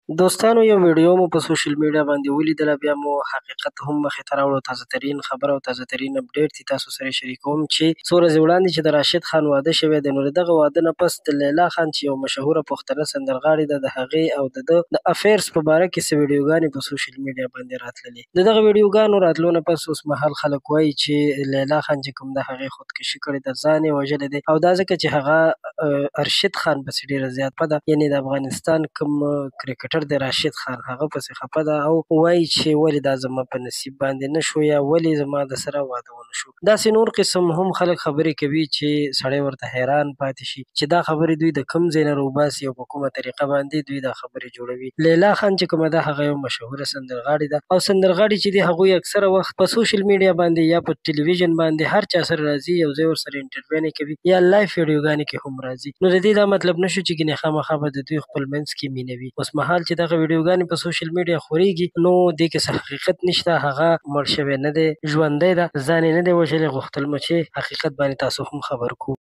دوستانو یو ویډیو مو په سوشل میډیا باندې ولیدله، بیا مو حقیقت هم مخې ته راوړو. تازه ترین خبر او تازه ترین اپډیټ دې تاسو سره شریکوم چې څو ورځې وړاندې چې د راشد خان واده شوی دی، نو د دغه واده نه پس د لیلا خان چې یو مشهوره پښتنه سندرغاړې ده، د هغې او د ده د افیرز په باره کې څه ویډیوګانې په سوشل میډیا باندې راتللې. د دغه ویډیوګانو راتلو نه پس اوس مهال خلک وایي چې لیلا خان چې کوم ده هغې خودکشي کړې ده، ځان یې وژلی دی، او دا ځکه چې هغه ارشد خان پسې ډېره زیاته ده، یعنې د افغانستان کوم کرکټر دی راشد خان، هغه پسې خفه ده او وایي چې ولې دا زما په نصیب باندې نه شو، یا ولې زما د سره واده ونه شو. داسې نور قسم هم خلک خبرې کوي چې سړی ورته حیران پاتې شي چې دا خبرې دوی د کوم ځای نه راوباسي او په کومه طریقه باندې دوی دا خبرې جوړوي. لیلا خان چې کومه ده هغه یو مشهوره سندرغاړې ده، او سندرغاړي چې دي هغوی اکثره وخت په سوشل میډیا باندې یا په ټلویزیون باندې هر چا سره راځي، یو ځای ورسره انټرویو کوي یا لایف ویډیوګانې کې هم راځي. نو د دې دا مطلب نشو چې ګنې خامخا به د دوی خپل منځ کې مینه وي. اوس مهال چې دغه ویډیوګانې په سوشل میډیا خورېږي، نو دې کې څه حقیقت نشته، هغه مړ شوی نه دی، ژوندی ده، ځان یې نه دی وژلی. غوښتل مو چې حقیقت باندې تاسو هم خبر کړو.